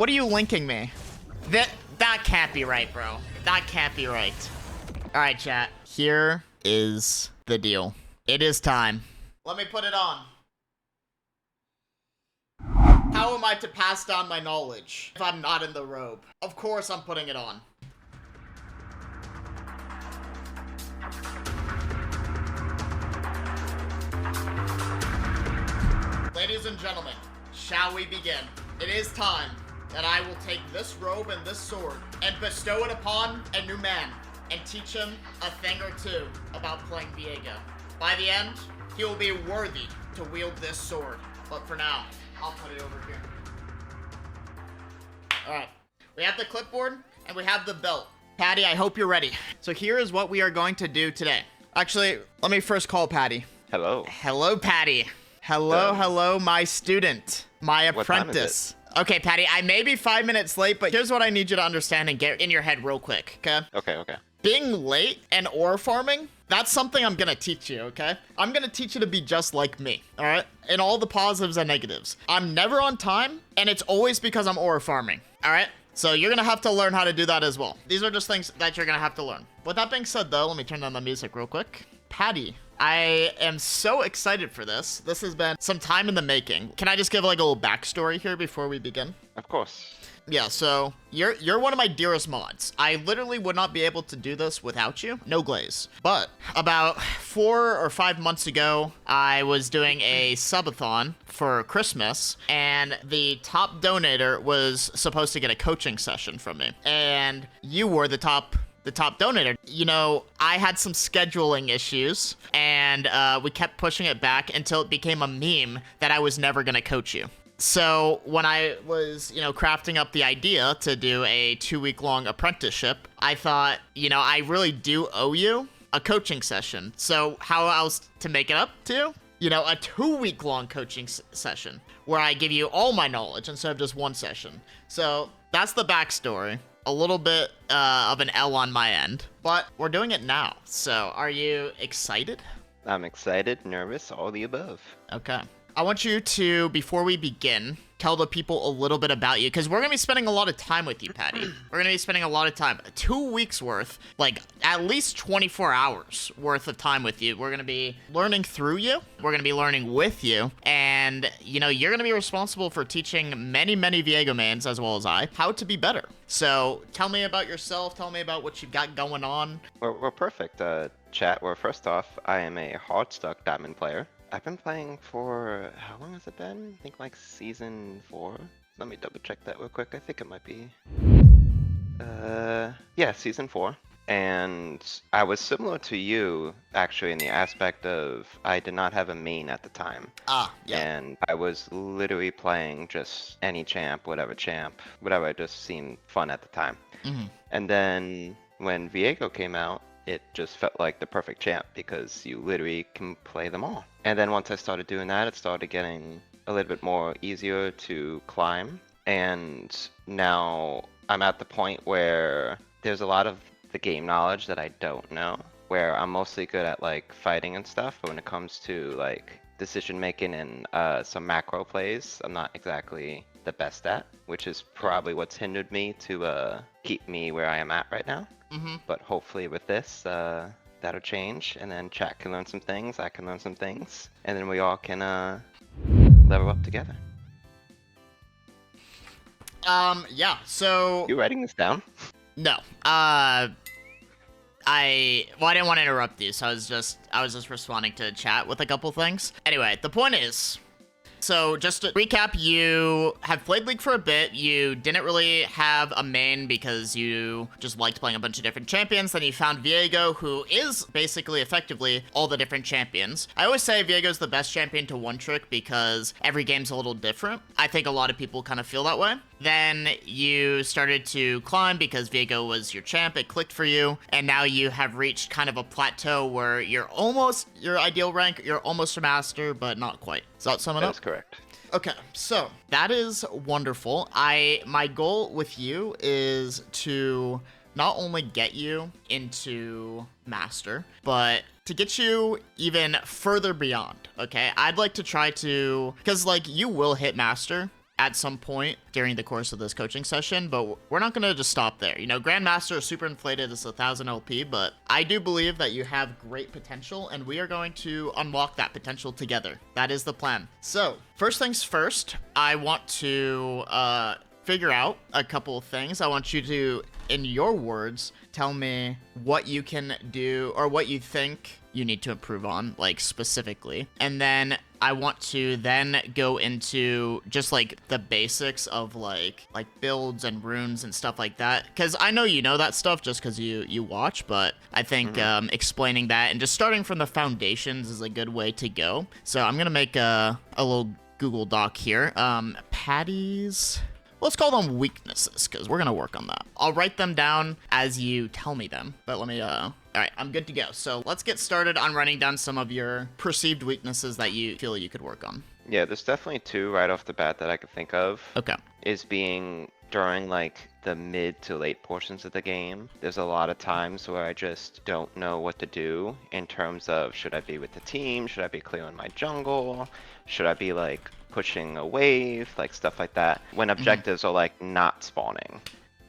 What are you linking me? That can't be right, bro. That can't be right. All right, chat. Here is the deal. It is time. Let me put it on. How am I to pass down my knowledge if I'm not in the robe? Of course I'm putting it on. Ladies and gentlemen, shall we begin? It is time that I will take this robe and this sword and bestow it upon a new man and teach him a thing or two about playing Viego. By the end, he will be worthy to wield this sword. But for now, I'll put it over here. Alright, we have the clipboard and we have the belt. Patty, I hope you're ready. So here is what we are going to do today. Actually, let me first call Patty. Hello. Hello, Patty. Hello, my student, my apprentice. Okay, Patty, I may be 5 minutes late, but here's what I need you to understand and get in your head real quick, okay? Okay. Being late and ore farming, that's something I'm gonna teach you, okay? I'm gonna teach you to be just like me, all right? In all the positives and negatives. I'm never on time, and it's always because I'm ore farming, all right? So you're gonna have to learn how to do that as well. These are just things that you're gonna have to learn. With that being said, though, let me turn down the music real quick. Patty, I am so excited for this. This has been some time in the making. Can I just give like a little backstory here before we begin? Of course. Yeah, so you're one of my dearest mods. I literally would not be able to do this without you. No glaze. But about 4 or 5 months ago, I was doing a subathon for Christmas, and the top donator was supposed to get a coaching session from me. And you were the top donator. You know, I had some scheduling issues, and we kept pushing it back until it became a meme that I was never gonna coach you. So when I was, crafting up the idea to do a 2-week-long apprenticeship, I thought, I really do owe you a coaching session. So how else to make it up to? A 2-week-long coaching session where I give you all my knowledge instead of just one session. So that's the backstory. A little bit of an L on my end, but we're doing it now. So are you excited? I'm excited, nervous, all the above. Okay. I want you to, before we begin, tell the people a little bit about you, because we're going to be spending a lot of time with you, Patty. We're going to be spending a lot of time, 2 weeks worth, like at least 24 hours worth of time with you. We're going to be learning through you. We're going to be learning with you. And, you're going to be responsible for teaching many, many Viego mains, as well as I, how to be better. So tell me about yourself. Tell me about what you've got going on. We're perfect, chat. Well, first off, I am a hard-stuck diamond player. I've been playing for, how long has it been? I think like season 4. Let me double check that real quick. I think it might be, yeah, season 4. And I was similar to you, actually, in the aspect of I did not have a main at the time. Ah, yeah. And I was literally playing just any champ, whatever just seemed fun at the time. Mm-hmm. And then when Viego came out, it just felt like the perfect champ because you literally can play them all. And then once I started doing that, it started getting a little bit more easier to climb. And now I'm at the point where there's a lot of the game knowledge that I don't know, where I'm mostly good at like fighting and stuff, but when it comes to like decision making and some macro plays, I'm not exactly the best at, which is probably what's hindered me to keep me where I am at right now. Mm-hmm. But hopefully with this, that'll change, and then chat can learn some things, I can learn some things, and then we all can level up together. Yeah, so... You writing this down? No. I didn't want to interrupt you, so I was just responding to chat with a couple things. Anyway, the point is... So just to recap, you have played League for a bit. You didn't really have a main because you just liked playing a bunch of different champions. Then you found Viego, who is basically effectively all the different champions. I always say Viego's the best champion to one trick because every game's a little different. I think a lot of people kind of feel that way. Then you started to climb because Viego was your champ. It clicked for you. And now you have reached kind of a plateau where you're almost your ideal rank. You're almost a master, but not quite. Does that sum it up? That's correct. Okay, so that is wonderful. My goal with you is to not only get you into master, but to get you even further beyond, okay? I'd like to try to, because like you will hit master at some point during the course of this coaching session, but we're not going to just stop there. You know, Grandmaster is super inflated. It's 1,000 LP, but I do believe that you have great potential, and we are going to unlock that potential together. That is the plan. So, first things first, I want to figure out a couple of things. I want you to, in your words, tell me what you can do or what you think you need to improve on, like specifically. And then I want to then go into just like the basics of like builds and runes and stuff like that. Because I know you know that stuff just because you watch, but I think explaining that and just starting from the foundations is a good way to go. So I'm gonna make a little Google Doc here. Patty's... Let's call them weaknesses, because we're going to work on that. I'll write them down as you tell me them, but let me, all right, I'm good to go. So let's get started on running down some of your perceived weaknesses that you feel you could work on. Yeah, there's definitely two right off the bat that I could think of. Okay. Is being during like the mid to late portions of the game. There's a lot of times where I just don't know what to do in terms of should I be with the team? Should I be clearing my jungle? Should I be like pushing a wave, like stuff like that, when objectives are like not spawning.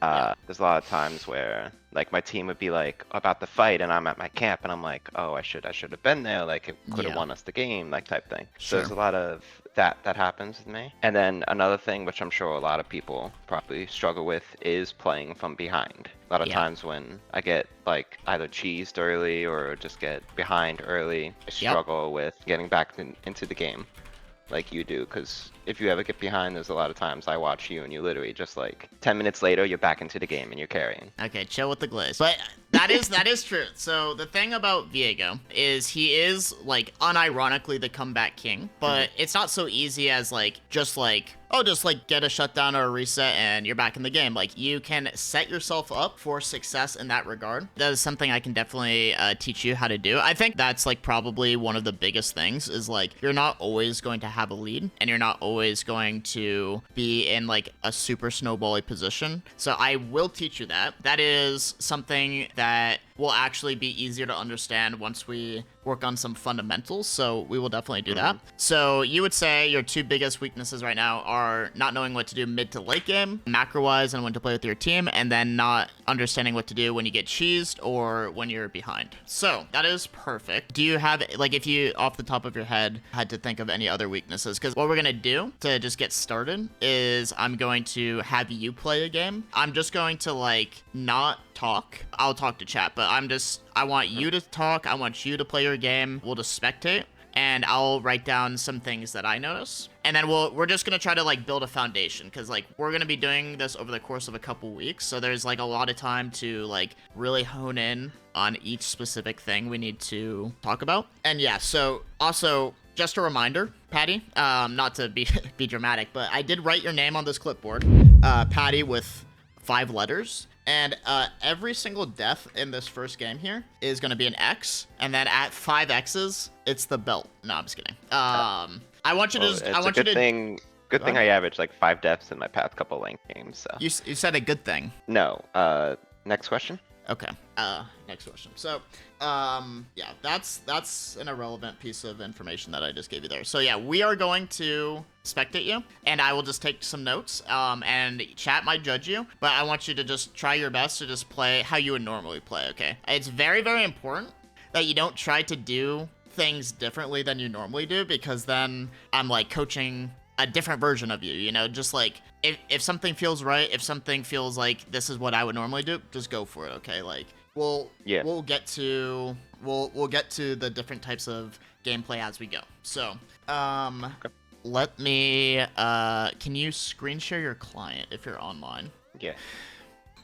There's a lot of times where like my team would be like about to fight and I'm at my camp and I'm like, oh, I should have been there, like it could have won us the game, like type thing. So there's a lot of that happens with me. And then another thing which I'm sure a lot of people probably struggle with is playing from behind. A lot of times when I get like either cheesed early or just get behind early, I struggle with getting back into the game. Like you do, because if you ever get behind, there's a lot of times I watch you and you literally just like 10 minutes later you're back into the game and you're carrying. Okay, chill with the glaze. But that is true. So the thing about Viego is he is like unironically the comeback king, but it's not so easy as like just like get a shutdown or a reset and you're back in the game. Like you can set yourself up for success in that regard. That is something I can definitely teach you how to do. I think that's like probably one of the biggest things is like you're not always going to have a lead and you're not always going to be in like a super snowbally position. So I will teach you that. That is something that will actually be easier to understand once we work on some fundamentals, so we will definitely do that. So you would say your two biggest weaknesses right now are not knowing what to do mid to late game, macro-wise, and when to play with your team, and then not understanding what to do when you get cheesed or when you're behind. So that is perfect. Do you have, like, if you, off the top of your head, had to think of any other weaknesses? Because what we're going to do to just get started is I'm going to have you play a game. I'm just going to, like, not talk. I'll talk to chat, but I want you to talk. I want you to play your game. We'll just spectate, and I'll write down some things that I notice. And then we're just going to try to, like, build a foundation, because, like, we're going to be doing this over the course of a couple weeks, so there's, like, a lot of time to, like, really hone in on each specific thing we need to talk about. And, yeah, so, also, just a reminder, Patty, not to be dramatic, but I did write your name on this clipboard, Patty with 5 letters. And every single death in this first game here is going to be an X. And then at 5 X's, it's the belt. No, I'm just kidding. I want you to just... Good thing I averaged like 5 deaths in my past couple lane games. So. You said a good thing. No. Next question? Okay. Next question. So, yeah, that's an irrelevant piece of information that I just gave you there. So, yeah, we are going to spectate you, and I will just take some notes, and chat might judge you, but I want you to just try your best to just play how you would normally play, okay? It's very, very important that you don't try to do things differently than you normally do, because then I'm, like, coaching a different version of you, you know? Just, like, if something feels right, if something feels like this is what I would normally do, just go for it, okay? Like, we'll get to the different types of gameplay as we go. So, okay. Let me, can you screen share your client if you're online? Yeah.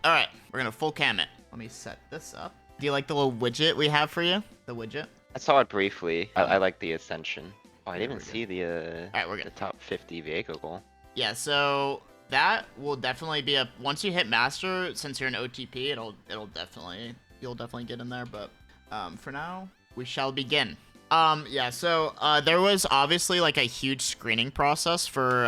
All right, we're gonna full cam it. Let me set this up. Do you like the little widget we have for you? The widget? I saw it briefly. I like the ascension. Oh, I didn't even see the all right, we're good. The top 50 Viego goal. Yeah, so that will definitely be once you hit master, since you're an OTP, you'll definitely get in there, but for now, we shall begin. Yeah, so there was obviously like a huge screening process for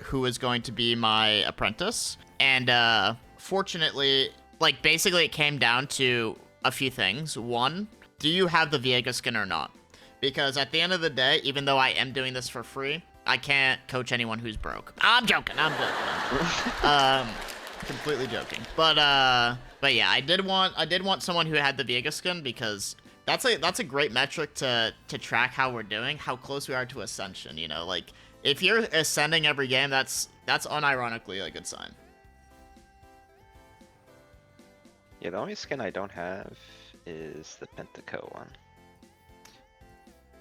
who is going to be my apprentice, and fortunately, like, basically it came down to a few things. One, do you have the Viego skin or not? Because at the end of the day, even though I am doing this for free, I can't coach anyone who's broke. I'm joking. Completely joking. But yeah, I did want someone who had the Viego skin, because that's a great metric to track how we're doing, how close we are to ascension. You know, like if you're ascending every game, that's unironically a good sign. Yeah, the only skin I don't have is the Pentaco one.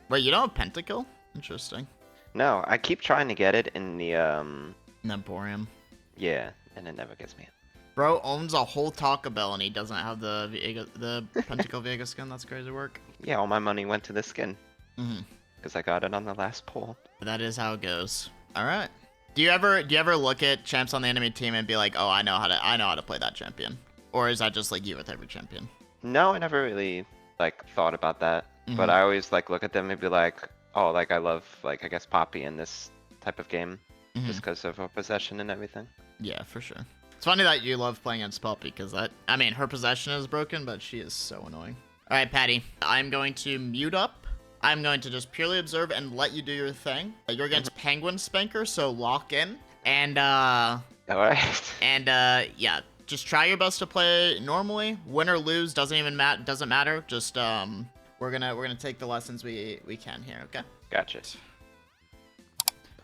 Wait, you don't have Pentacle? Interesting. No, I keep trying to get it in the Emporium. yeah, and it never gets me. Bro owns a whole Taco Bell and he doesn't have the Pentacle Viego skin. That's crazy work. Yeah, all my money went to this skin. Mm-hmm. Because I got it on the last pull. That is how it goes. All right. Do you ever look at champs on the enemy team and be like, oh, I know how to play that champion? Or is that just like you with every champion? No, I never really like thought about that. But I always like look at them and be like, oh, like I love like I guess Poppy in this type of game, just because of her possession and everything. Yeah, for sure. It's funny that you love playing against Poppy, because I mean, her possession is broken, but she is so annoying. All right, Patty, I'm going to mute up. I'm going to just purely observe and let you do your thing. You're against Penguin Spanker, so lock in. And All right. And yeah, just try your best to play normally. Win or lose doesn't matter. Just we're gonna take the lessons we can here. Okay. Gotcha.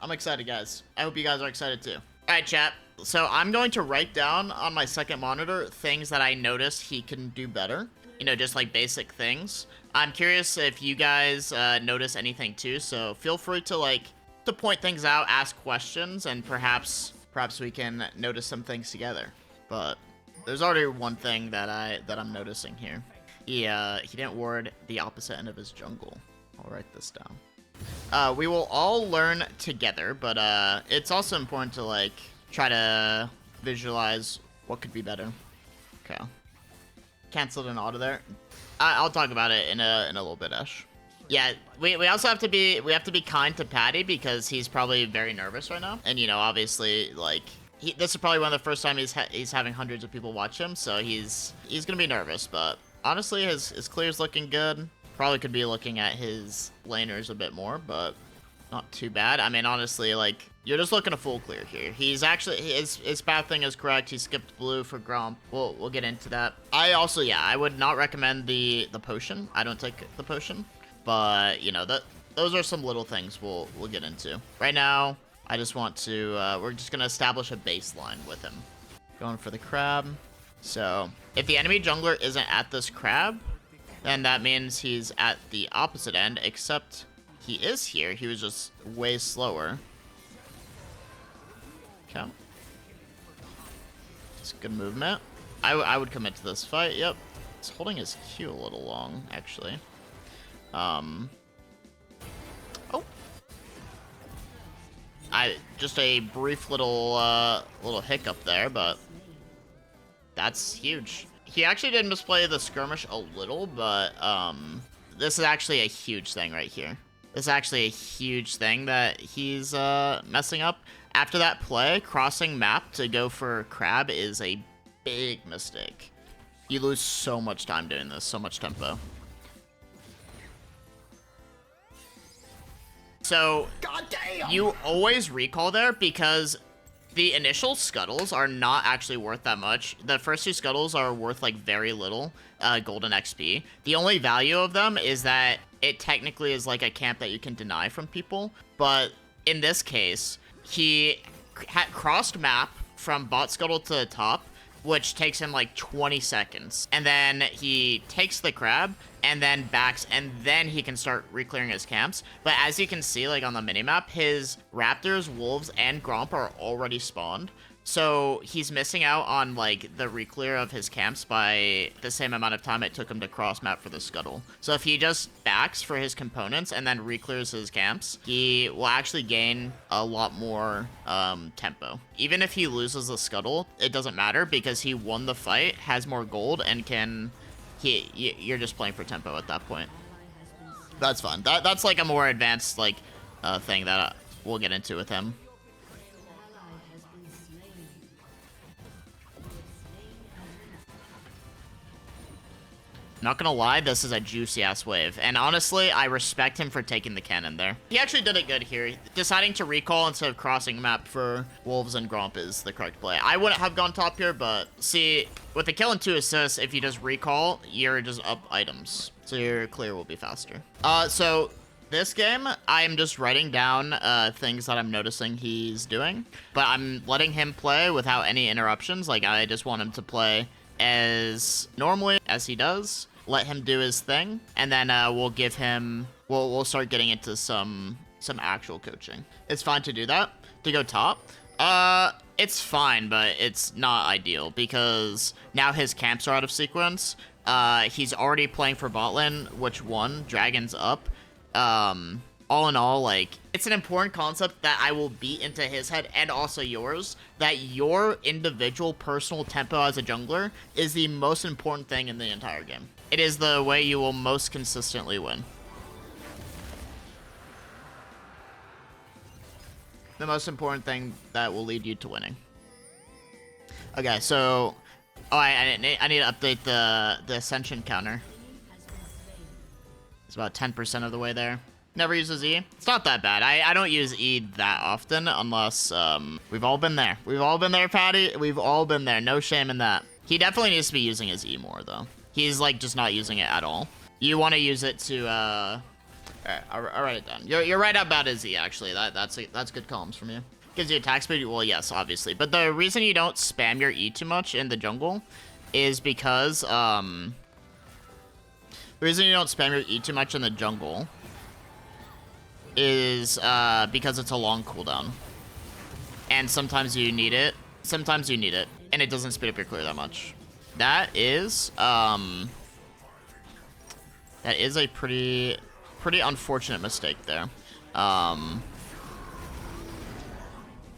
I'm excited, guys. I hope you guys are excited too. All right, chat. So I'm going to write down on my second monitor things that I notice he can do better. You know, just like basic things. I'm curious if you guys notice anything too. So feel free to point things out, ask questions, and perhaps we can notice some things together. But there's already one thing that I'm noticing here. He didn't ward the opposite end of his jungle. I'll write this down. We will all learn together, but it's also important to try to visualize what could be better. Okay. Canceled an auto there. I'll talk about it in a little bit, Ash. Yeah, we also have to be kind to Patty, because he's probably very nervous right now, and you know, obviously this is probably one of the first time he's having hundreds of people watch him, so he's gonna be nervous. But honestly, his clear's looking good. Probably could be looking at his laners a bit more, but not too bad. I mean, honestly, you're just looking a full clear here. He's actually, his path thing is correct. He skipped blue for Gromp. We'll get into that. I also, yeah, I would not recommend the potion. I don't take the potion, but you know, those are some little things we'll get into. Right now, I just want to, we're just gonna establish a baseline with him. Going for the crab. So if the enemy jungler isn't at this crab, then that means he's at the opposite end, except he is here. He was just way slower. Okay. It's good movement. I would commit to this fight. Yep. It's holding his Q a little long, actually. Oh. Just a brief little hiccup there, but that's huge. He actually did misplay the skirmish a little, but this is actually a huge thing right here. This is actually a huge thing that he's messing up. After that play, crossing map to go for crab is a big mistake. You lose so much time doing this, so much tempo. So, goddamn, you always recall there, because the initial scuttles are not actually worth that much. The first two scuttles are worth very little golden XP. The only value of them is that it technically is like a camp that you can deny from people. But in this case, he had crossed map from bot scuttle to the top, which takes him 20 seconds. And then he takes the crab and then backs, and then he can start re-clearing his camps. But as you can see, on the minimap, his raptors, wolves, and gromp are already spawned. So he's missing out on the re-clear of his camps by the same amount of time it took him to cross map for the scuttle. So if he just backs for his components and then re-clears his camps, he will actually gain a lot more tempo. Even if he loses the scuttle, it doesn't matter, because he won the fight, has more gold, and can... you're just playing for tempo at that point. That's fun. That's a more advanced thing that we'll get into with him. Not gonna lie, this is a juicy ass wave. And honestly, I respect him for taking the cannon there. He actually did it good here. Deciding to recall instead of crossing map for Wolves and Gromp is the correct play. I wouldn't have gone top here, but see, with the kill and 2 assists, if you just recall, you're just up items. So your clear will be faster. So this game, I'm just writing down things that I'm noticing he's doing, but I'm letting him play without any interruptions. Like, I just want him to play as normally as he does. Let him do his thing, and then we'll give him, we'll start getting into some actual coaching. It's fine to do that, to go top. It's fine, but it's not ideal because now his camps are out of sequence. He's already playing for bot lane, which won, Dragon's up. All in all, like, it's an important concept that I will beat into his head and also yours, that your individual personal tempo as a jungler is the most important thing in the entire game. It is the way you will most consistently win. The most important thing that will lead you to winning. Okay, so I need to update the Ascension counter. It's about 10% of the way there. Never uses E. It's not that bad. I don't use E that often unless we've all been there. We've all been there, Patty. We've all been there. No shame in that. He definitely needs to be using his E more though. He's like just not using it at all. You want to use it to alright, I'll write it down. You're right about his E actually. That's good columns from you. Gives you attack speed. Well, yes, obviously. But the reason you don't spam your E too much in the jungle is because the reason you don't spam your E too much in the jungle is because it's a long cooldown. And sometimes you need it. Sometimes you need it. And it doesn't speed up your clear that much. That is a pretty unfortunate mistake there.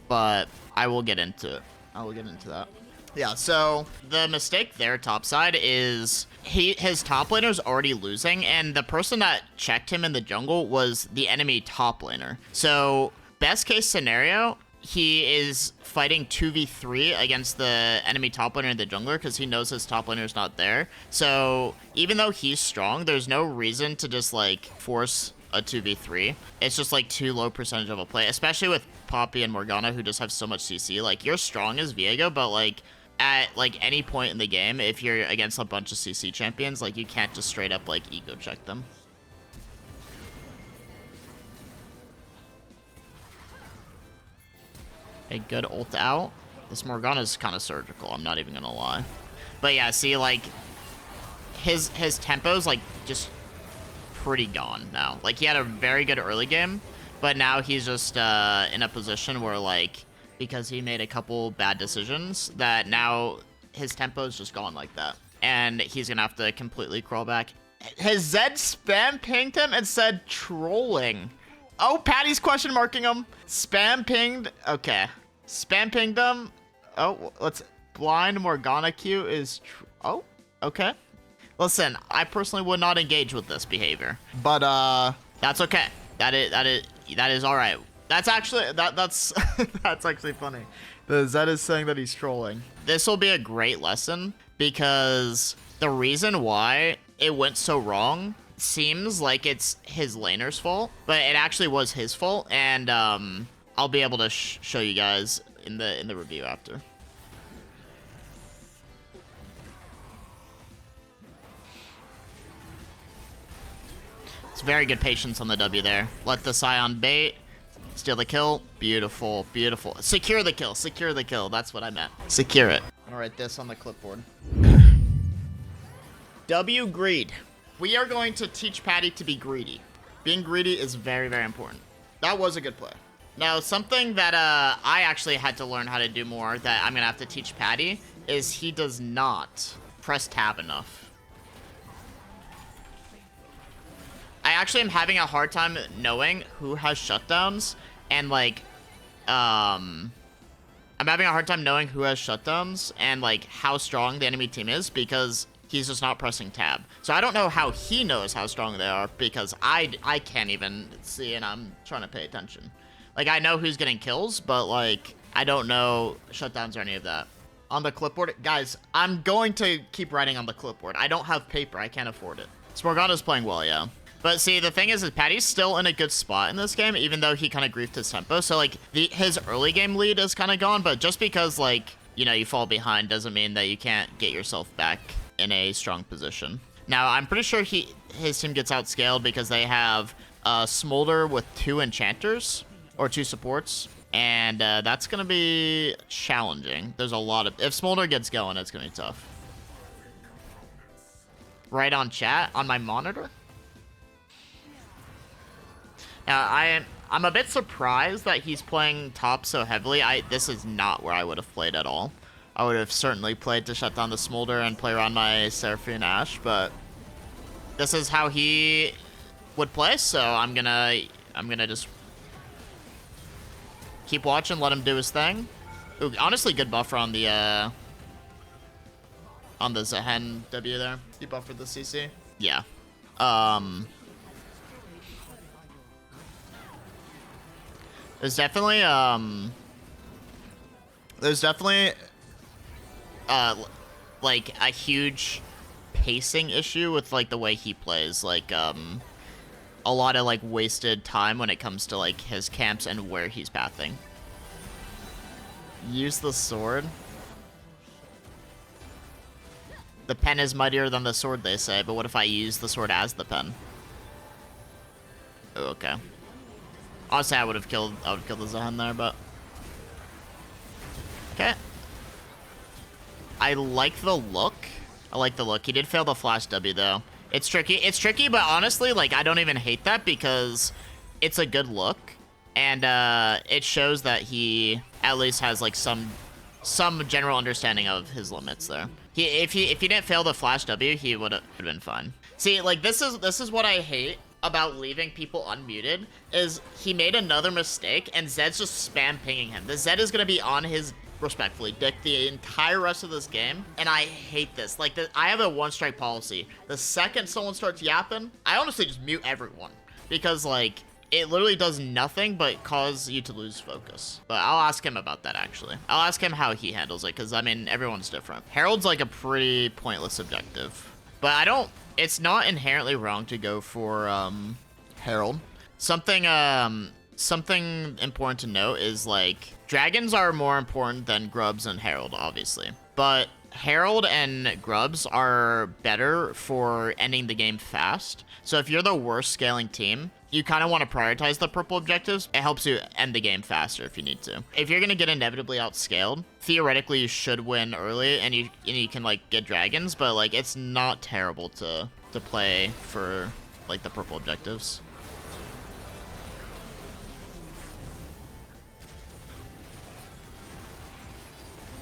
But I will get into it. I will get into that. Yeah, so the mistake there topside is his top laner's already losing, and the person that checked him in the jungle was the enemy top laner. So best case scenario, he is fighting 2v3 against the enemy top laner and the jungler because he knows his top laner is not there. So even though he's strong, there's no reason to just like force a 2v3. It's just like too low percentage of a play, especially with Poppy and Morgana who just have so much CC. Like, you're strong as Viego, but like at like any point in the game, if you're against a bunch of CC champions, like you can't just straight up like ego check them. A good ult out. This Morgana's kind of surgical, I'm not even gonna lie. But yeah, see, like his tempo's like just pretty gone now. Like, he had a very good early game, but now he's just in a position where, like, because he made a couple bad decisions, that now his tempo's just gone like that. And he's gonna have to completely crawl back. His Zed spam pinged him and said trolling. Oh, Patty's question marking him. Spam pinged. Okay. Spam pinged him. Oh, let's blind Morgana Q is. Oh, okay. Listen, I personally would not engage with this behavior, but that's okay. That is all right. That's actually that's that's actually funny. The Zed is saying that he's trolling. This will be a great lesson because the reason why it went so wrong seems like it's his laner's fault, but it actually was his fault, and I'll be able to show you guys in the review after. It's very good patience on the W there. Let the Scion bait. Steal the kill. Beautiful, beautiful. Secure the kill. Secure the kill. That's what I meant. Secure it. I'm gonna write this on the clipboard. W greed. We are going to teach Patty to be greedy. Being greedy is very, very important. That was a good play. Now, something that I actually had to learn how to do more that I'm gonna have to teach Patty is he does not press tab enough. I actually am having a hard time knowing who has shutdowns, and like, I'm having a hard time knowing who has shutdowns and like how strong the enemy team is because he's just not pressing tab. So I don't know how he knows how strong they are because I can't even see, and I'm trying to pay attention. Like, I know who's getting kills, but like I don't know shutdowns or any of that. on the clipboard. Guys, I'm going to keep writing on the clipboard. I don't have paper. I can't afford it. Morgana's playing well, yeah. But see, the thing is Patty's still in a good spot in this game, even though he kind of griefed his tempo. So, like, his early game lead is kind of gone, but just because, like, you know, you fall behind doesn't mean that you can't get yourself back in a strong position. Now, I'm pretty sure his team gets outscaled because they have Smolder with 2 enchanters, or 2 supports, and that's going to be challenging. There's a lot of... If Smolder gets going, it's going to be tough. Right on chat, on my monitor? I'm a bit surprised that he's playing top so heavily. This is not where I would have played at all. I would have certainly played to shut down the Smolder and play around my Seraphine Ash, but this is how he would play, so I'm gonna just keep watching, let him do his thing. Ooh, honestly, good buffer on the Zehen W there. He buffered the CC. Yeah. There's definitely like a huge pacing issue with like the way he plays. Like a lot of like wasted time when it comes to like his camps and where he's pathing. Use the sword. The pen is mightier than the sword, they say, but what if I use the sword as the pen? Oh, okay. Honestly, I would have killed the Zehen there, but okay. I like the look. He did fail the flash W though. It's tricky, but honestly, like, I don't even hate that because it's a good look, and it shows that he at least has like some general understanding of his limits there. If he didn't fail the flash W, he would have been fine. See, like, this is what I hate about leaving people unmuted, is he made another mistake and Zed's just spam pinging him. The Zed is gonna be on his, respectfully, dick the entire rest of this game, and I hate this. Like, I have a one-strike policy. The second someone starts yapping, I honestly just mute everyone, because, like, it literally does nothing but cause you to lose focus. But I'll ask him about that, actually. I'll ask him how he handles it, because, I mean, everyone's different. Herald's, like, a pretty pointless objective. But it's not inherently wrong to go for, Herald. Something important to note is, like, dragons are more important than Grubs and Herald, obviously. But Herald and Grubs are better for ending the game fast. So if you're the worst scaling team, you kind of want to prioritize the purple objectives. It helps you end the game faster if you need to. If you're going to get inevitably outscaled, theoretically you should win early and you can, like, get dragons, but, like, it's not terrible to play for, like, the purple objectives.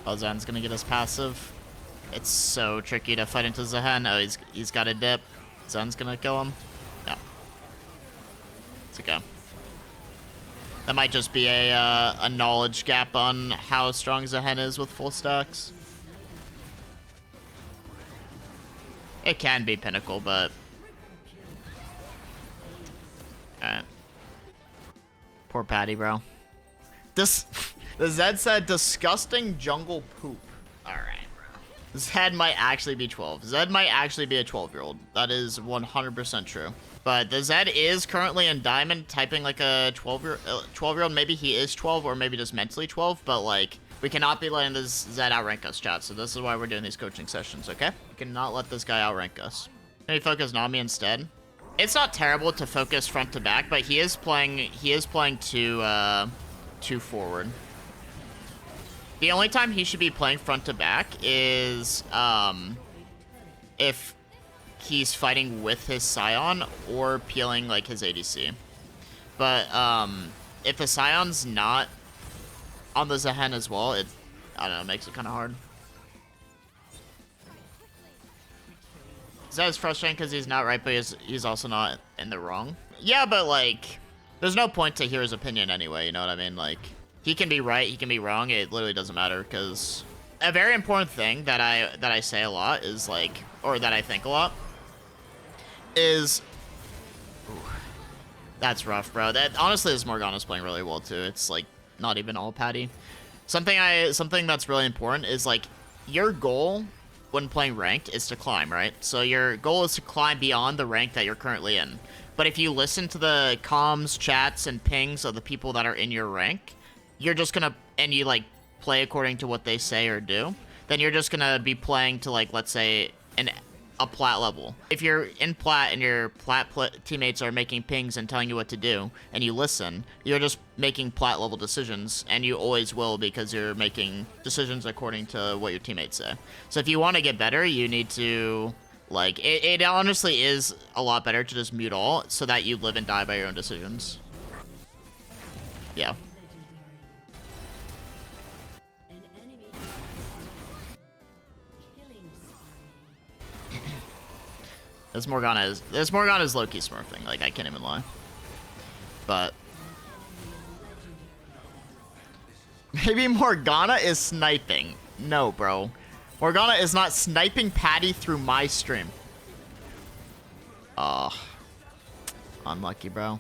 Oh, Zen's gonna get his passive. It's so tricky to fight into Zehen. Oh, he's got a dip. Zen's gonna kill him. No. It's okay. That might just be a knowledge gap on how strong Zehen is with full stacks. It can be Pinnacle, but... Alright. Poor Patty, bro. The Zed said, disgusting jungle poop. Alright, bro. Zed might actually be 12. Zed might actually be a 12-year-old. That is 100% true. But the Zed is currently in Diamond, typing like a 12-year-old. Maybe he is 12, or maybe just mentally 12. But, like, we cannot be letting this Zed outrank us, chat. So this is why we're doing these coaching sessions, okay? We cannot let this guy outrank us. Can we focus Nami instead? It's not terrible to focus front to back, but he is playing too forward. The only time he should be playing front to back is if he's fighting with his Scion or peeling, like, his ADC. But if the Scion's not on the Zehen as well, I don't know, it makes it kind of hard. Zed's frustrating because he's not right, but he's also not in the wrong. Yeah, but, like, there's no point to hear his opinion anyway, you know what I mean? Like, he can be right, he can be wrong, it literally doesn't matter, because a very important thing that I say a lot is, like, or that I think a lot, is... Ooh, that's rough, bro. That, honestly, this Morgana's playing really well, too. It's, like, not even all Patty. Something that's really important is, like, your goal when playing ranked is to climb, right? So your goal is to climb beyond the rank that you're currently in. But if you listen to the comms, chats, and pings of the people that are in your rank, you're just gonna, and you like play according to what they say or do, then you're just gonna be playing to like, let's say, a plat level. If you're in plat and your plat teammates are making pings and telling you what to do, and you listen, you're just making plat level decisions, and you always will because you're making decisions according to what your teammates say. So if you want to get better, you need to, like, it honestly is a lot better to just mute all so that you live and die by your own decisions. Yeah. This Morgana is low-key smurfing, like, I can't even lie. But maybe Morgana is sniping. No, bro. Morgana is not sniping Patty through my stream. Unlucky, bro.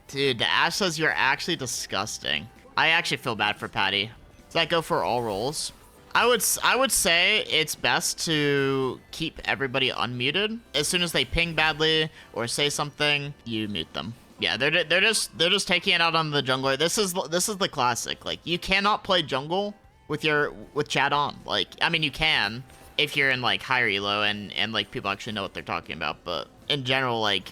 Dude, the Ash says you're actually disgusting. I actually feel bad for Patty. Does that go for all roles? I would say it's best to keep everybody unmuted. As soon as they ping badly or say something, you mute them. Yeah, they're just taking it out on the jungler. This is the classic. Like, you cannot play jungle with chat on. Like, I mean, you can if you're in like higher elo and like people actually know what they're talking about, but in general, like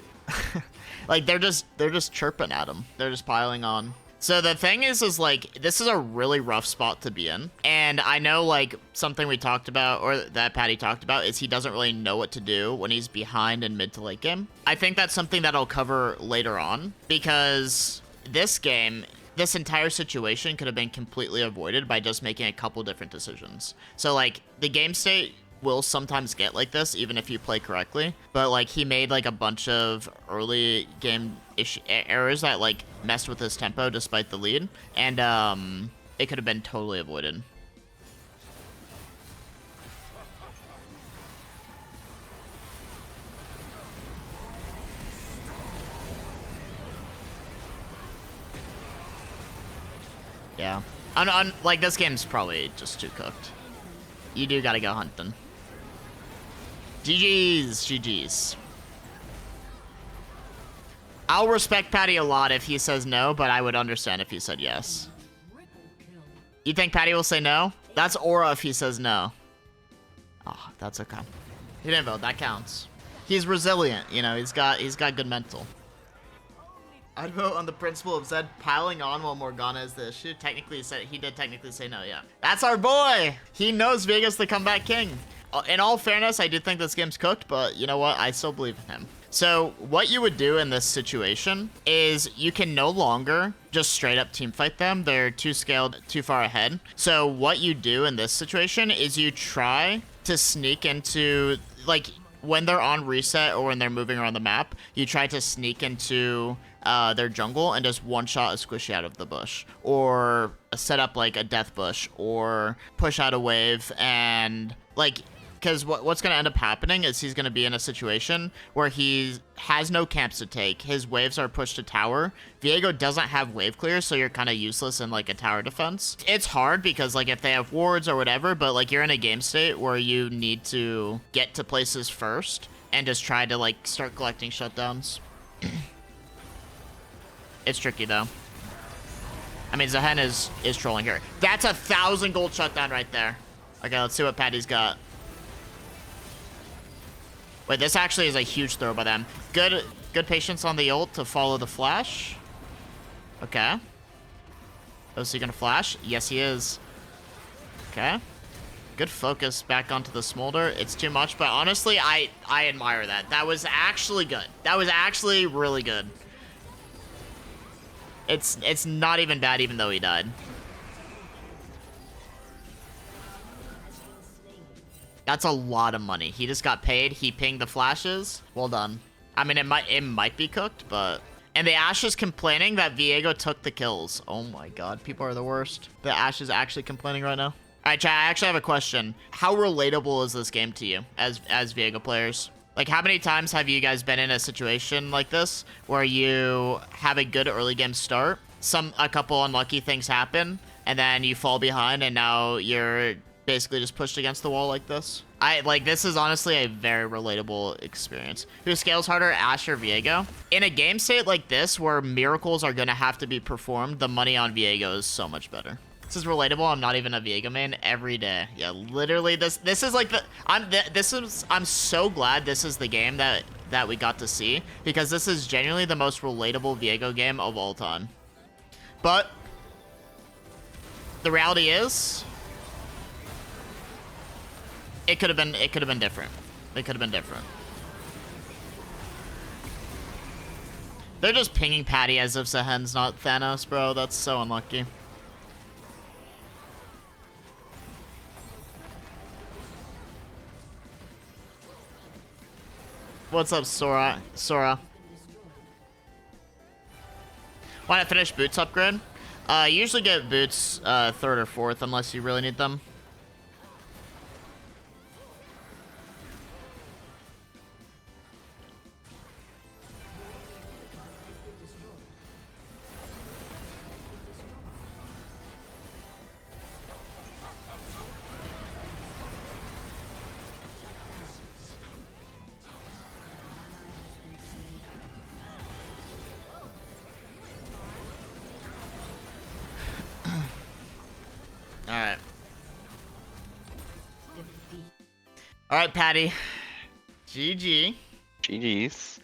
like they're just chirping at them. They're just piling on. So the thing is like, this is a really rough spot to be in. And I know, like, something we talked about, or that Patty talked about, is he doesn't really know what to do when he's behind in mid to late game. I think that's something that I'll cover later on, because this game, this entire situation could have been completely avoided by just making a couple different decisions. So, like, the game state will sometimes get like this, even if you play correctly. But, like, he made, like, a bunch of early game errors that, like, messed with his tempo despite the lead. And, it could have been totally avoided. Yeah. Like, this game's probably just too cooked. You do gotta go hunting. GG's. GG's. I'll respect Patty a lot if he says no, but I would understand if he said yes. You think Patty will say no? That's aura if he says no. Oh, that's okay. He didn't vote. That counts. He's resilient. You know, he's got good mental. I'd vote on the principle of Zed piling on while Morgana is the issue. He did technically say no, yeah. That's our boy! He knows Viego's the comeback king. In all fairness, I do think this game's cooked, but you know what? I still believe in him. So what you would do in this situation is you can no longer just straight up teamfight them. They're too scaled, too far ahead. So what you do in this situation is you try to sneak into, like, when they're on reset or when they're moving around the map, you try to sneak into their jungle and just one-shot a squishy out of the bush, or set up like a death bush, or push out a wave. And like, because what's going to end up happening is he's going to be in a situation where he has no camps to take. His waves are pushed to tower. Viego doesn't have wave clear, so you're kind of useless in like a tower defense. It's hard because like if they have wards or whatever, but like you're in a game state where you need to get to places first and just try to like start collecting shutdowns. It's tricky though. I mean, Zahen is trolling here. That's 1,000 gold shutdown right there. Okay, let's see what Patty's got. Wait, this actually is a huge throw by them. Good patience on the ult to follow the flash. Okay. Oh, is he gonna flash? Yes, he is. Okay. Good focus back onto the smolder. It's too much, but honestly, I admire that. That was actually good. That was actually really good. It's not even bad, even though he died. That's a lot of money. He just got paid. He pinged the flashes. Well done. I mean, it might be cooked, but... And the Ashe is complaining that Viego took the kills. Oh my god, people are the worst. The Ashe is actually complaining right now. Alright, chat, I actually have a question. How relatable is this game to you as Viego players? Like, how many times have you guys been in a situation like this where you have a good early game start, a couple unlucky things happen, and then you fall behind, and now you're basically just pushed against the wall like this. This is honestly a very relatable experience. Who scales harder, Ash or Viego? In a game state like this, where miracles are gonna have to be performed, the money on Viego is so much better. This is relatable. I'm not even a Viego main every day. Yeah, literally this is like I'm so glad this is the game that we got to see, because this is genuinely the most relatable Viego game of all time. But the reality is, it could have been different. It could have been different. They're just pinging Patty as if Sahen's not Thanos, bro. That's so unlucky. What's up, Sora? Want to finish boots upgrade? Usually get boots 3rd or 4th unless you really need them. Alright, Patty. GG. GG's.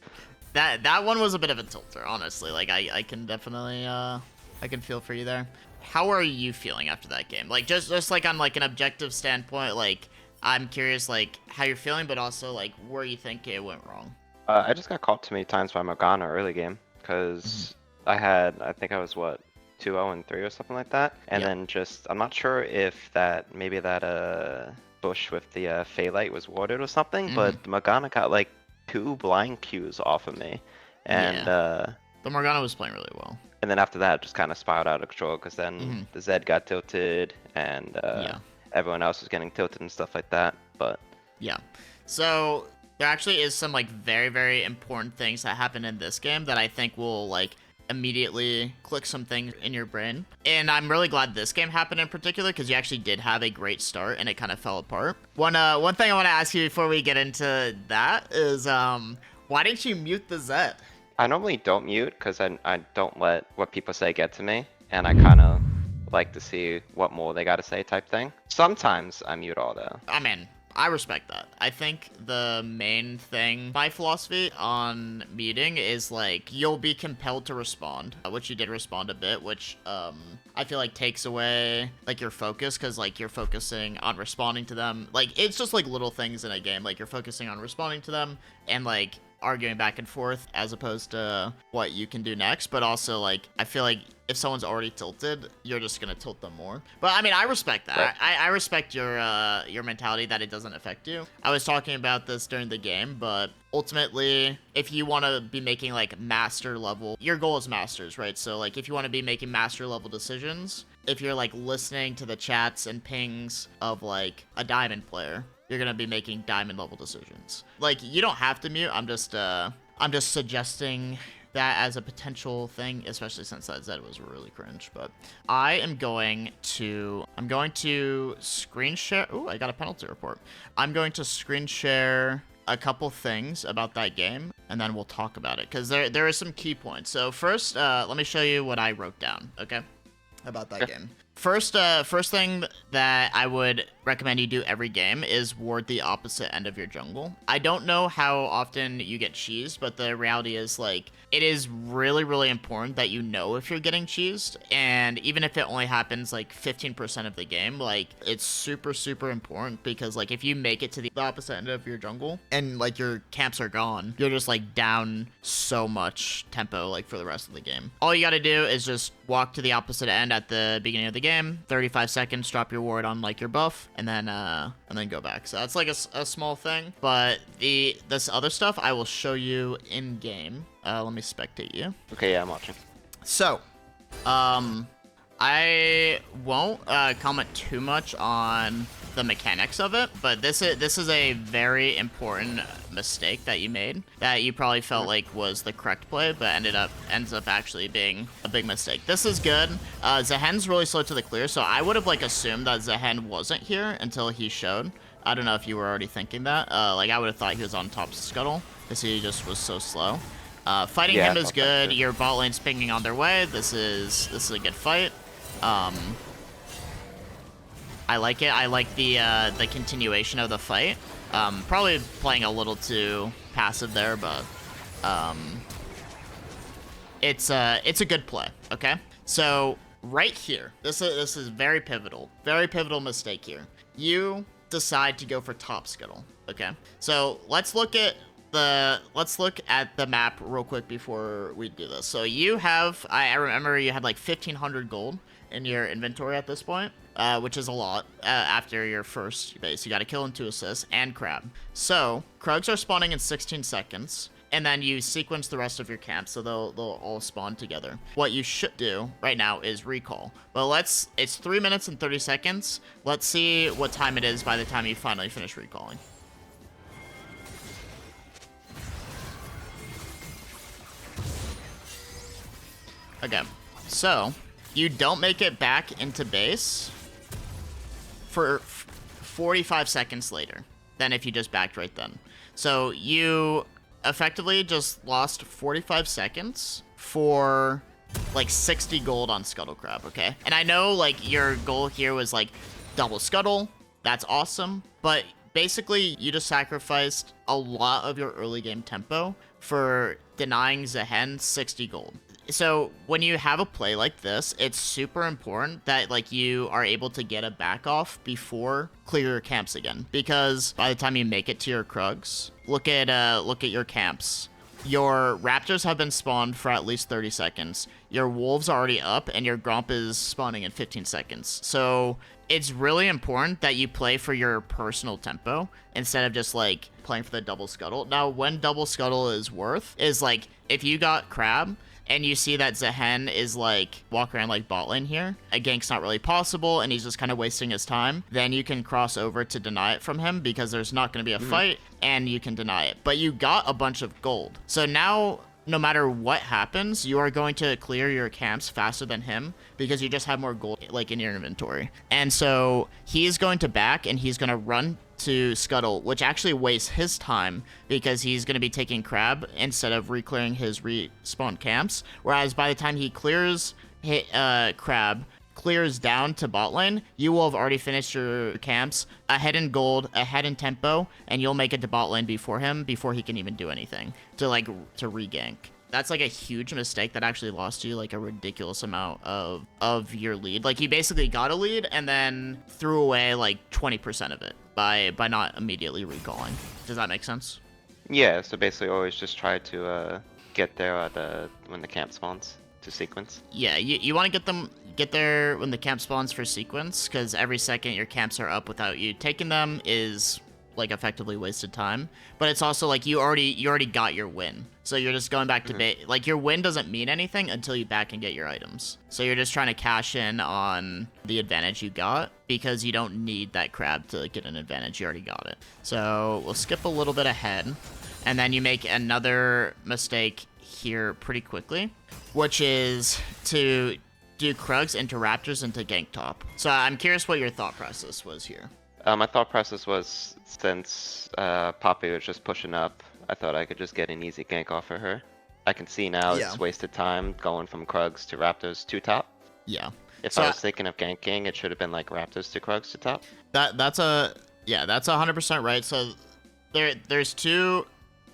That one was a bit of a tilter, honestly. Like, I can definitely, I can feel for you there. How are you feeling after that game? Like, just like on, like, an objective standpoint, like, I'm curious, like, how you're feeling, but also, like, where you think it went wrong. I just got caught too many times by Morgana early game, because I think I was, what, 2-0 and 3 or something like that? And then just, I'm not sure if maybe that, bush with the Fey Light was watered or something, but Morgana got like 2 blind Qs off of me, and the Morgana was playing really well. And then after that, just kind of spiraled out of control, because then the Zed got tilted, and everyone else was getting tilted and stuff like that. But yeah, so there actually is some like very, very important things that happen in this game that I think will like immediately click some things in your brain. And I'm really glad this game happened in particular, because you actually did have a great start and it kind of fell apart. One thing I want to ask you before we get into that is why didn't you mute the Zed? I normally don't mute, because I don't let what people say get to me, and I kind of like to see what more they got to say type thing. Sometimes I mute all though. I mean, I respect that. I think the main thing, my philosophy on muting is like, you'll be compelled to respond, which you did respond a bit, which I feel like takes away like your focus, because like you're focusing on responding to them. Like, it's just like little things in a game, like you're focusing on responding to them and like arguing back and forth as opposed to what you can do next. But also, like, I feel like if someone's already tilted, you're just gonna tilt them more. But I mean, I respect that. Right. I respect your mentality that it doesn't affect you. I was talking about this during the game, but ultimately, if you want to be making like master level, your goal is masters, right? So like, if you want to be making master level decisions, if you're like listening to the chats and pings of like a diamond player, you're gonna be making diamond level decisions. Like, you don't have to mute. I'm just suggesting that as a potential thing, especially since that Zed was really cringe. But I'm going to screen share. Ooh, I got a penalty report. I'm going to screen share a couple things about that game, and then we'll talk about it, because there are some key points. So first, let me show you what I wrote down, okay, about that game. First thing that I would recommend you do every game is ward the opposite end of your jungle. I don't know how often you get cheesed, but the reality is, like, it is really, really important that you know if you're getting cheesed. And even if it only happens like 15% of the game, like, it's super, super important, because like, if you make it to the opposite end of your jungle and like your camps are gone, you're just like down so much tempo like for the rest of the game. All you got to do is just walk to the opposite end at the beginning of the game, 35 seconds, drop your ward on like your buff, and then go back. So that's like a small thing, but this other stuff I will show you in game. Let me spectate you. Okay, yeah, I'm watching. So, I won't comment too much on the mechanics of it, but this is a very important mistake that you made that you probably felt like was the correct play, but ends up actually being a big mistake. This is good. Zehen's really slow to the clear, so I would have like assumed that Zehen wasn't here until he showed. I don't know if you were already thinking that. Like I would have thought he was on top of Scuttle because he just was so slow. Fighting him is good. Your bot lane's pinging on their way. This is a good fight. I like it. I like the continuation of the fight. Probably playing a little too passive there, but it's a good play. Okay, so right here, this is very pivotal mistake here. You decide to go for top Scuttle. Okay, so let's look at the map real quick before we do this. So you have, I remember you had like 1,500 gold in your inventory at this point, which is a lot after your first base. You got to kill and 2 assists and crab. So Krugs are spawning in 16 seconds, and then you sequence the rest of your camps, so they'll all spawn together. What you should do right now is recall. But it's 3 minutes and 30 seconds. Let's see what time it is by the time you finally finish recalling. Okay, so you don't make it back into base for 45 seconds later than if you just backed right then. So you effectively just lost 45 seconds for like 60 gold on Scuttle Crab, okay? And I know like your goal here was like double Scuttle. That's awesome. But basically you just sacrificed a lot of your early game tempo for denying Zehen 60 gold. So when you have a play like this, it's super important that like you are able to get a back off before clear your camps again, because by the time you make it to your Krugs, look at your camps. Your Raptors have been spawned for at least 30 seconds. Your Wolves are already up, and your Gromp is spawning in 15 seconds. So it's really important that you play for your personal tempo instead of just like playing for the double Scuttle. Now, when double Scuttle is worth is like if you got Crab and you see that Zehen is like walking around like bot lane here, a gank's not really possible and he's just kind of wasting his time, then you can cross over to deny it from him because there's not going to be a fight and you can deny it. But you got a bunch of gold. So now, no matter what happens, you are going to clear your camps faster than him because you just have more gold like in your inventory. And so he's going to back and he's going to run to Scuttle, which actually wastes his time because he's going to be taking Crab instead of re-clearing his respawn camps. Whereas by the time he clears Crab, clears down to bot lane, you will have already finished your camps ahead in gold, ahead in tempo, and you'll make it to bot lane before him, before he can even do anything to regank. That's like a huge mistake that actually lost you like a ridiculous amount of your lead. Like you basically got a lead and then threw away like 20% of it by not immediately recalling. Does that make sense? Yeah, so basically always just try to get there at when the camp spawns to sequence. Yeah, you want to get there when the camp spawns for sequence, because every second your camps are up without you taking them is like effectively wasted time. But it's also like you already got your win, so you're just going back to base. Like your win doesn't mean anything until you back and get your items, so you're just trying to cash in on the advantage you got because you don't need that Crab to get an advantage. You already got it. So we'll skip a little bit ahead, and then you make another mistake here pretty quickly, which is to do Krugs into Raptors into gank top. So I'm curious what your thought process was here. My thought process was, since Poppy was just pushing up, I thought I could just get an easy gank off of her. I can see now it's wasted time going from Krugs to Raptors to top. Yeah. If I was thinking of ganking, it should have been like Raptors to Krugs to top. That's 100% right. So there's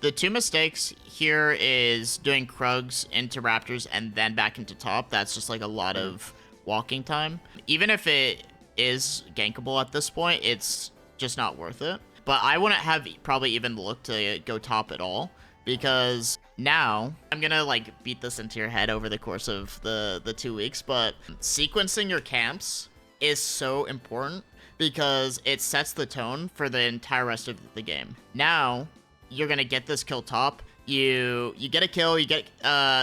the two mistakes here is doing Krugs into Raptors and then back into top. That's just like a lot of walking time. Even if it is gankable at this point, it's just not worth it. But I wouldn't have probably even looked to go top at all, because now I'm gonna like beat this into your head over the course of the 2 weeks, but sequencing your camps is so important because it sets the tone for the entire rest of the game. Now you're gonna get this kill top. You get a kill, you get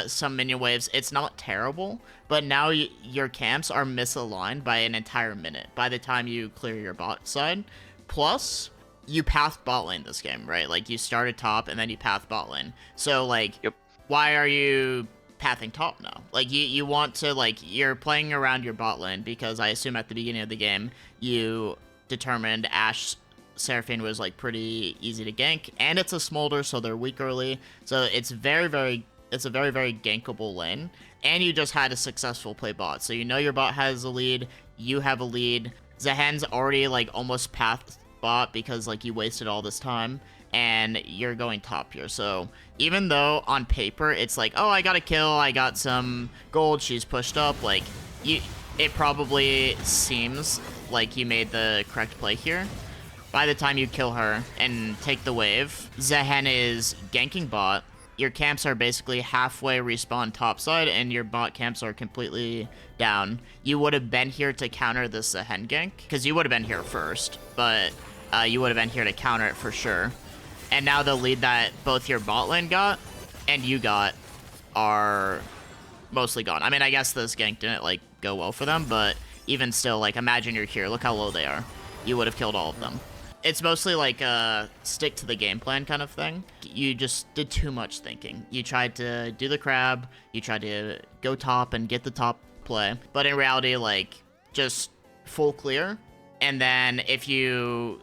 some minion waves. It's not terrible, but now your camps are misaligned by an entire minute by the time you clear your bot side. Plus, you path bot lane this game, right? Like, you started top and then you path bot lane. So, like, Yep. why are you pathing top now? Like, you want to, like, you're playing around your bot lane because I assume at the beginning of the game you determined Ashe Seraphine was, like, pretty easy to gank, and it's a smolder, so they're weak early, so it's a very, very gankable lane, and you just had a successful play bot, so you know your bot has a lead, you have a lead, Zehen's already, like, almost pathed bot because, like, you wasted all this time, and you're going top here, so even though on paper it's like, oh, I got a kill, I got some gold, she's pushed up, like, it probably seems like you made the correct play here. By the time you kill her and take the wave, Zehen is ganking bot. Your camps are basically halfway respawn topside, and your bot camps are completely down. You would have been here to counter this Zehen gank, because you would have been here first, but you would have been here to counter it for sure. And now the lead that both your bot lane got and you got are mostly gone. I mean, I guess this gank didn't, like, go well for them, but even still, like, imagine you're here. Look how low they are. You would have killed all of them. It's mostly like a stick to the game plan kind of thing. You just did too much thinking. You tried to do the crab, you tried to go top and get the top play, but in reality, like, just full clear, and then if you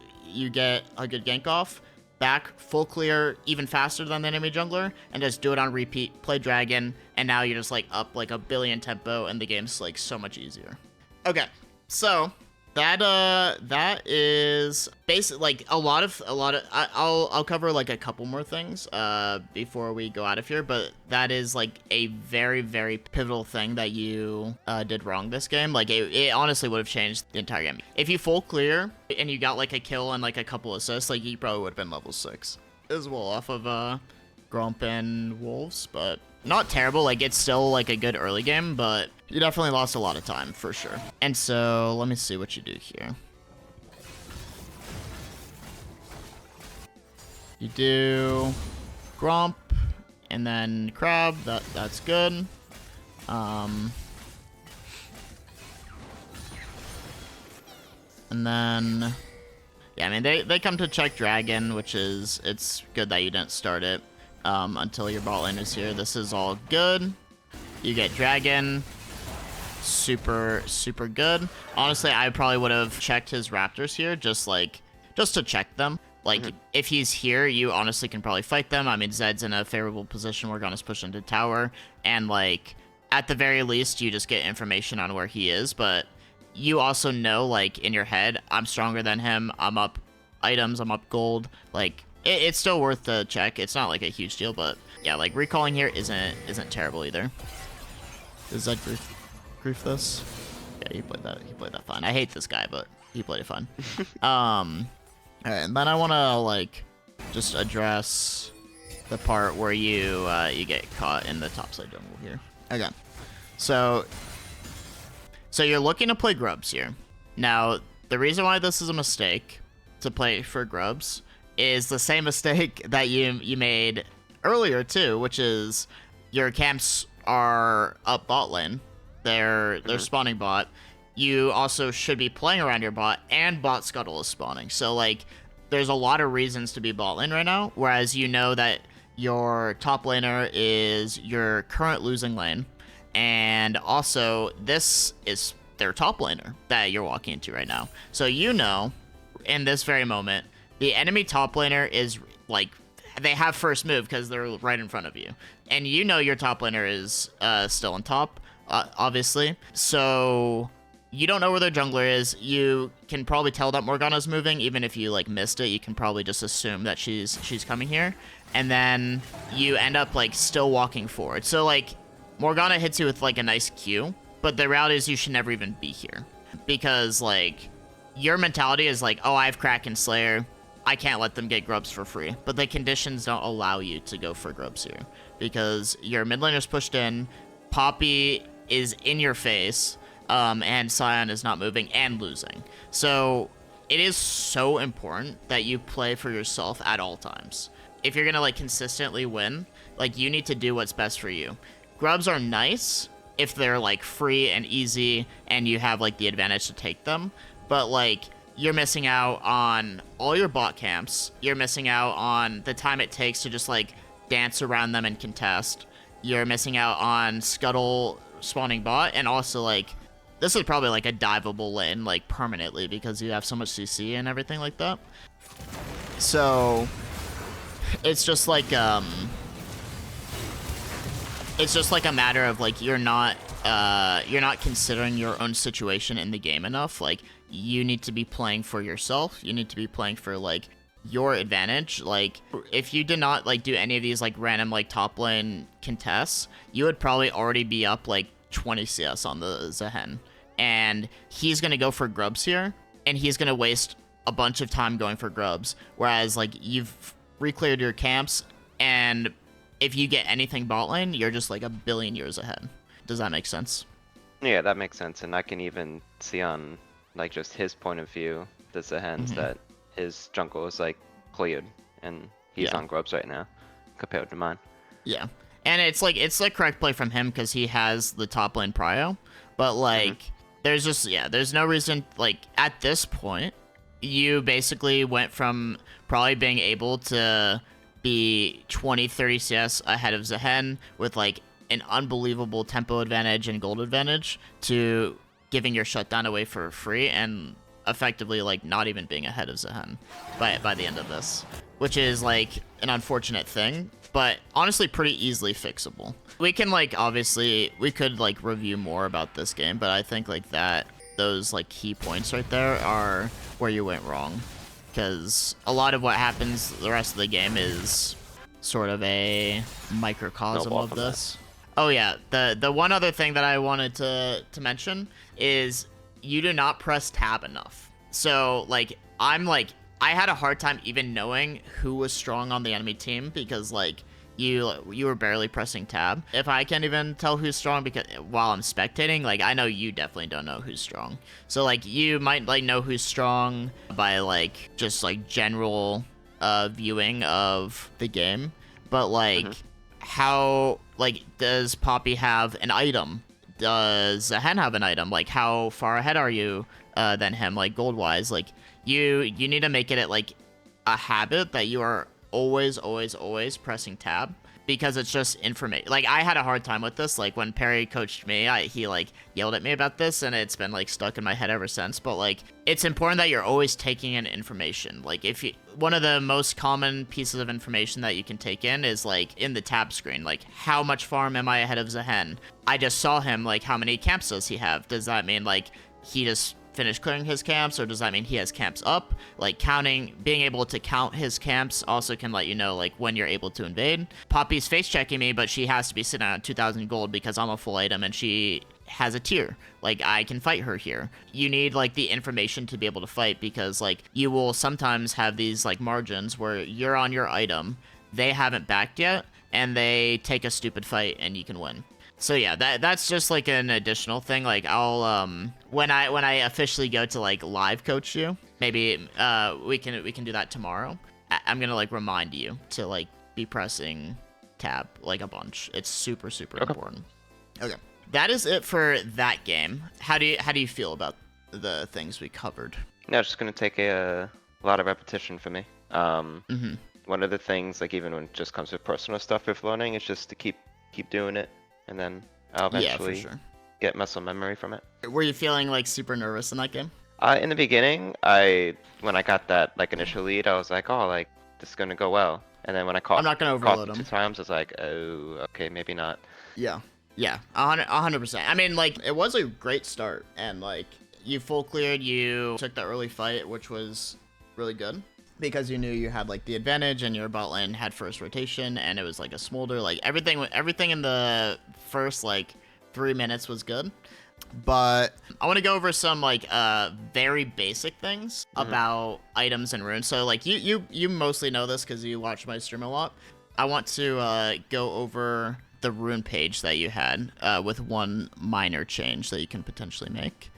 get a good gank off, back, full clear, even faster than the enemy jungler, and just do it on repeat, play dragon, and now you're just, like, up, like, a billion tempo, and the game's, like, so much easier. Okay, so that is basically, like, I'll cover, like, a couple more things before we go out of here, but that is, like, a very, very pivotal thing that you did wrong this game. Like, it honestly would have changed the entire game. If you full clear and you got, like, a kill and, like, a couple assists, like, you probably would have been level 6 as well off of Gromp and Wolves, but not terrible. Like, it's still, like, a good early game, but you definitely lost a lot of time for sure. And so let me see what you do here. You do Gromp and then Crab. That's good. And then, yeah, I mean, they come to check Dragon, which is, it's good that you didn't start it until your bot lane is here. This is all good. You get Dragon. Super, super good. Honestly, I probably would have checked his Raptors here, just to check them. Like, if he's here, you honestly can probably fight them. I mean, Zed's in a favorable position. Morgana's pushed into tower. And, like, at the very least, you just get information on where he is. But you also know, like, in your head, I'm stronger than him. I'm up items. I'm up gold. Like, it's still worth the check. It's not, like, a huge deal. But, yeah, like, recalling here isn't terrible either. Does Zed grief this? Yeah, he played that fine. I hate this guy, but he played it fine. Alright, and then I want to, like, just address the part where you get caught in the topside jungle here. Okay. So you're looking to play Grubs here. Now, the reason why this is a mistake to play for Grubs is the same mistake that you made earlier too, which is your camps are up bot lane. They're spawning bot. You also should be playing around your bot, and bot scuttle is spawning. So, like, there's a lot of reasons to be bot lane right now, whereas you know that your top laner is your current losing lane, and also this is their top laner that you're walking into right now. So you know, in this very moment, the enemy top laner is, like, they have first move because they're right in front of you. And you know your top laner is still on top, obviously. So you don't know where their jungler is. You can probably tell that Morgana's moving. Even if you, like, missed it, you can probably just assume that she's coming here. And then you end up, like, still walking forward. So, like, Morgana hits you with, like, a nice Q. But the reality is you should never even be here. Because, like, your mentality is like, oh, I have Kraken Slayer. I can't let them get Grubs for free. But the conditions don't allow you to go for Grubs here. Because your mid laner's pushed in. Poppy is in your face. And Sion is not moving and losing. So it is so important that you play for yourself at all times. if you're gonna like consistently win, like you need to do what's best for you. Grubs are nice if they're like free and easy and you have like the advantage to take them, but like you're missing out on all your bot camps. You're missing out on the time it takes to just like dance around them and contest. You're missing out on scuttle spawning bot, and also like this is probably like a diveable lane like permanently because you have so much CC and everything like that. So it's just like a matter of like you're not considering your own situation in the game enough. Like you need to be playing for yourself. You need to be playing for like your advantage. Like if you did not like do any of these like random like top lane contests, you would probably already be up like 20 CS on the Zehen, and he's gonna go for grubs here, and he's gonna waste a bunch of time going for grubs, whereas like you've re-cleared your camps, and if you get anything bot lane, you're just like a billion years ahead. Does that make sense? Yeah, that makes sense, and I can even see on like just his point of view, the Zehens, that his jungle is like cleared, and he's on grubs right now, compared to mine. Yeah, and it's like it's the correct play from him because he has the top lane prio, but like there's just there's no reason like at this point you basically went from probably being able to be 20-30 CS ahead of Zehen with like an unbelievable tempo advantage and gold advantage to giving your shutdown away for free and effectively like not even being ahead of Zehen by the end of this, which is like an unfortunate thing, but honestly pretty easily fixable. We can like obviously we could like review more about this game, but I think like that those like key points right there are where you went wrong, because a lot of what happens the rest of the game is sort of a microcosm of this. Oh yeah, the one other thing that I wanted to mention is you do not press tab enough. So like I had a hard time even knowing who was strong on the enemy team because like you were barely pressing tab. If I can't even tell who's strong because while I'm spectating, like I know you definitely don't know who's strong. So like you might like know who's strong by like just like general viewing of the game, but like how like does Poppy have an item? Does Zehen have an item? Like how far ahead are you than him like gold wise? Like you need to make it like a habit that you are always pressing tab, because it's just information. Like I had a hard time with this, like when Perry coached me, he like yelled at me about this, and it's been like stuck in my head ever since. But like it's important that you're always taking in information. Like if you, one of the most common pieces of information that you can take in is like in the tab screen, like how much farm am I ahead of Zehen? I just saw him, like how many camps does he have? Does that mean like he just finished clearing his camps, or does that mean he has camps up? Like counting, being able to count his camps also can let you know like when you're able to invade. Poppy's face checking me, but she has to be sitting on 2,000 gold because I'm a full item and she has a tier. Like I can fight her here. You need like the information to be able to fight, because like you will sometimes have these like margins where you're on your item, they haven't backed yet, and they take a stupid fight and you can win. So yeah, that's just like an additional thing. Like I'll when I officially go to like live coach you, maybe we can do that tomorrow. I'm gonna like remind you to like be pressing tab like a bunch. It's super important. Okay, that is it for that game. How do you feel about the things we covered? No, it's just gonna take a lot of repetition for me. One of the things, like even when it just comes to personal stuff with learning, is just to keep doing it. And then I'll eventually get muscle memory from it. Were you feeling like super nervous in that game? In the beginning, when I got that like initial lead, I was like, oh, like this is gonna go well. And then when I caught, I'm not gonna overload him 2 times, I was like, oh, okay, maybe not. Yeah, 100%. I mean, like it was a great start, and like you full cleared, you took the early fight, which was really good, because you knew you had like the advantage and your bot lane had first rotation, and it was like a smolder. Like everything in the first like 3 minutes was good. But I want to go over some like very basic things about items and runes. So like you mostly know this because you watch my stream a lot. I want to go over the rune page that you had with one minor change that you can potentially make.